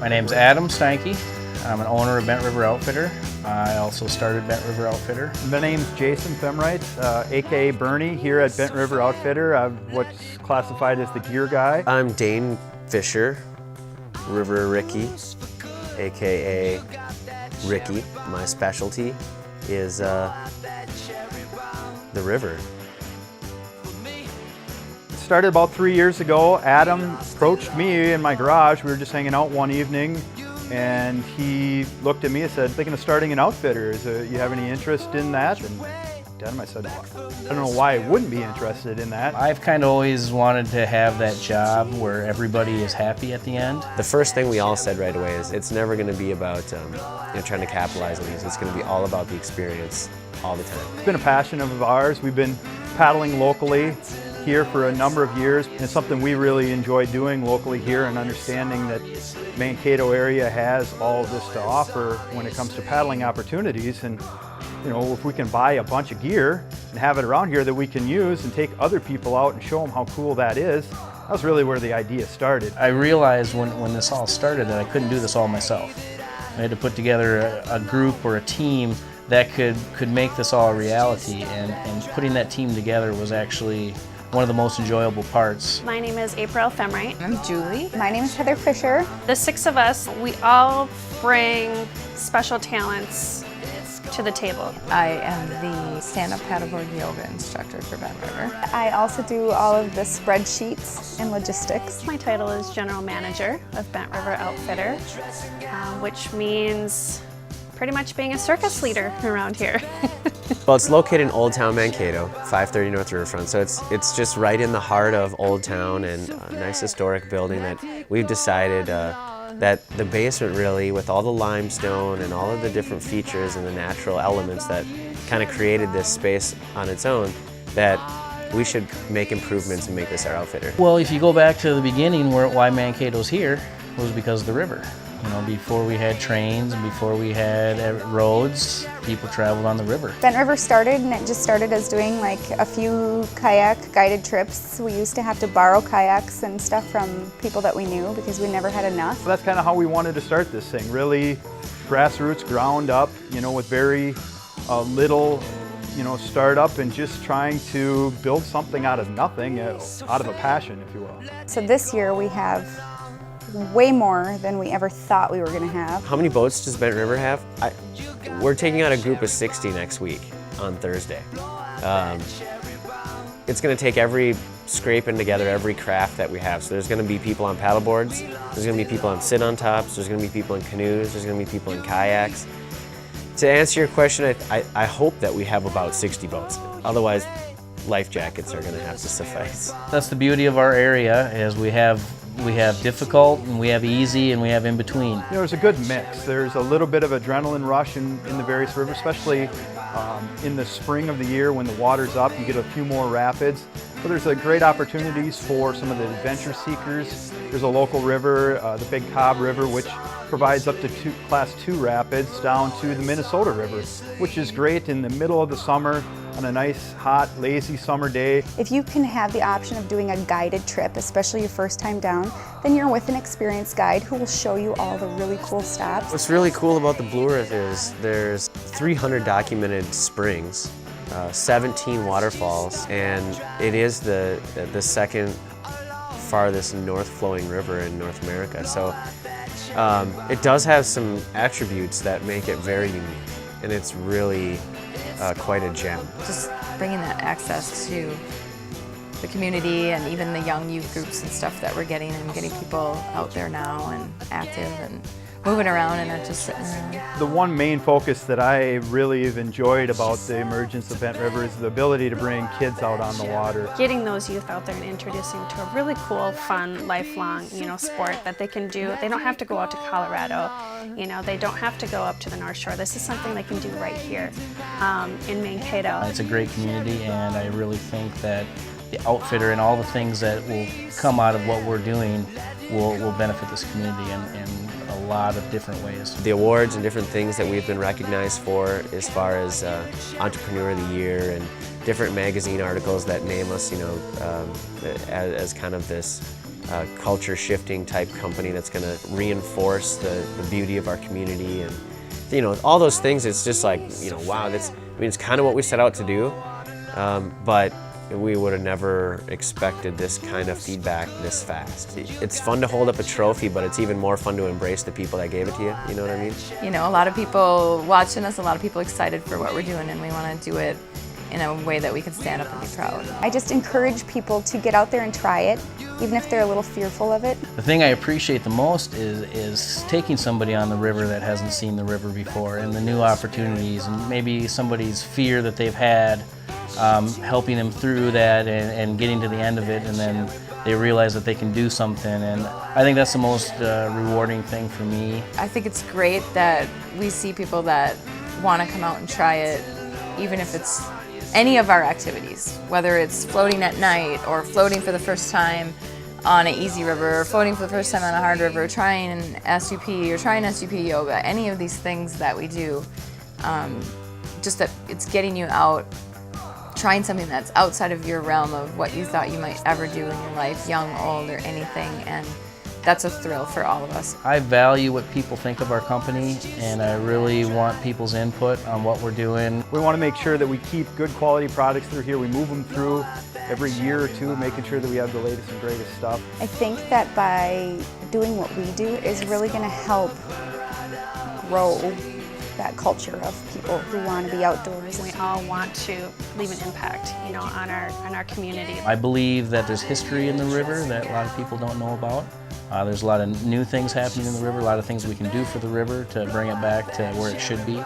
My name's Adam Steinke. I'm an owner of Bent River Outfitter. I also started Bent River Outfitter. My name's Jason Femright, aka Bernie, here at Bent River Outfitter. I'm what's classified as the gear guy. I'm Dane Fisher, River Ricky, aka Ricky. My specialty is the river. Started about 3 years ago. Adam approached me in my garage. We were just hanging out one evening, and he looked at me and said, "Thinking of starting an outfitter. You have any interest in that?" And Adam, I said, "I don't know why I wouldn't be interested in that." I've kind of always wanted to have that job where everybody is happy at the end. The first thing we all said right away is it's never going to be about trying to capitalize on these. It's going to be all about the experience all the time. It's been a passion of ours. We've been paddling locally here for a number of years. It's something we really enjoy doing locally here, and understanding that Mankato area has all of this to offer when it comes to paddling opportunities. And you know, if we can buy a bunch of gear and have it around here that we can use and take other people out and show them how cool that is, that was really where the idea started. I realized when this all started that I couldn't do this all myself. I had to put together a group or a team that could make this all a reality, and putting that team together was actually one of the most enjoyable parts. My name is April Femright. I'm Julie. My name is Heather Fisher. The 6 of us, we all bring special talents to the table. I am the stand-up paddleboard yoga instructor for Bent River. I also do all of the spreadsheets and logistics. My title is General Manager of Bent River Outfitter, which means pretty much being a circus leader around here. Well, it's located in Old Town Mankato, 530 North Riverfront, so it's just right in the heart of Old Town, and a nice historic building that we've decided that the basement really, with all the limestone and all of the different features and the natural elements that kind of created this space on its own, that we should make improvements and make this our outfitter. Well, if you go back to the beginning, why Mankato's here was because of the river. You know, before we had trains and before we had roads, people traveled on the river. Bent River started, and it just started as doing like a few kayak guided trips. We used to have to borrow kayaks and stuff from people that we knew because we never had enough. So that's kind of how we wanted to start this thing, really grassroots, ground up, you know, with very little, you know, start up, and just trying to build something out of nothing, out of a passion, if you will. So this year we have way more than we ever thought we were going to have. How many boats does Bent River have? We're taking out a group of 60 next week on Thursday. It's going to take every scraping together every craft that we have. So there's going to be people on paddleboards, there's going to be people on sit-on-tops, there's going to be people in canoes, there's going to be people in kayaks. To answer your question, I hope that we have about 60 boats. Otherwise, life jackets are going to have to suffice. That's the beauty of our area, is we have difficult, and we have easy, and we have in between. You know, there's a good mix. There's a little bit of adrenaline rush in the various rivers, especially in the spring of the year when the water's up. You get a few more rapids. But there's great opportunities for some of the adventure seekers. There's a local river, the Big Cobb River, which provides up to Class 2 rapids down to the Minnesota River, which is great in the middle of the summer on a nice, hot, lazy summer day. If you can have the option of doing a guided trip, especially your first time down, then you're with an experienced guide who will show you all the really cool stops. What's really cool about the Blue Earth is there's 300 documented springs, 17 waterfalls, and it is the second farthest north flowing river in North America. So it does have some attributes that make it very unique, and it's really quite a gem. Just bringing that access to the community and even the young youth groups and stuff that we're getting, and getting people out there now and active and moving around and not just sitting around. The one main focus that I really have enjoyed about the emergence of Bent River is the ability to bring kids out on the water. Getting those youth out there and introducing to a really cool, fun, lifelong, you know, sport that they can do. They don't have to go out to Colorado. You know, they don't have to go up to the North Shore. This is something they can do right here in Mankato. It's a great community, and I really think that the outfitter and all the things that will come out of what we're doing will benefit this community in a lot of different ways. The awards and different things that we've been recognized for, as far as Entrepreneur of the Year and different magazine articles that name us, you know, as kind of this culture shifting type company that's going to reinforce the beauty of our community, and you know, all those things. It's just like, you know, wow, that's, I mean, it's kind of what we set out to do, but we would have never expected this kind of feedback this fast. It's fun to hold up a trophy, but it's even more fun to embrace the people that gave it to you, you know what I mean? You know, a lot of people watching us, a lot of people excited for what we're doing, and we want to do it in a way that we can stand up and be proud. I just encourage people to get out there and try it, even if they're a little fearful of it. The thing I appreciate the most is taking somebody on the river that hasn't seen the river before, and the new opportunities, and maybe somebody's fear that they've had, helping them through that and getting to the end of it, and then they realize that they can do something, and I think that's the most rewarding thing for me. I think it's great that we see people that want to come out and try it, even if it's any of our activities, whether it's floating at night or floating for the first time on an easy river, or floating for the first time on a hard river, trying an SUP or trying SUP yoga, any of these things that we do, just that it's getting you out, trying something that's outside of your realm of what you thought you might ever do in your life, young, old, or anything, and that's a thrill for all of us. I value what people think of our company, and I really want people's input on what we're doing. We want to make sure that we keep good quality products through here. We move them through every year or two, making sure that we have the latest and greatest stuff. I think that by doing what we do is really going to help grow that culture of people who want to be outdoors. We all want to leave an impact, you know, on our community. I believe that there's history in the river that a lot of people don't know about. There's a lot of new things happening in the river, a lot of things we can do for the river to bring it back to where it should be.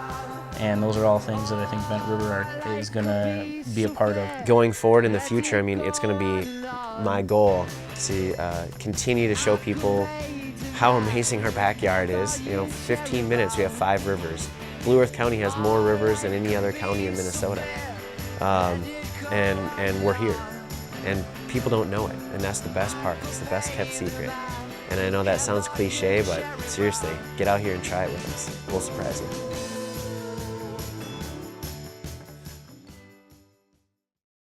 And those are all things that I think Bent River is going to be a part of. Going forward in the future, I mean, it's going to be my goal to continue to show people how amazing our backyard is. You know, 15 minutes, we have 5 rivers. Blue Earth County has more rivers than any other county in Minnesota. And we're here. And people don't know it, and that's the best part. It's the best kept secret. And I know that sounds cliche, but seriously, get out here and try it with us. We'll surprise you.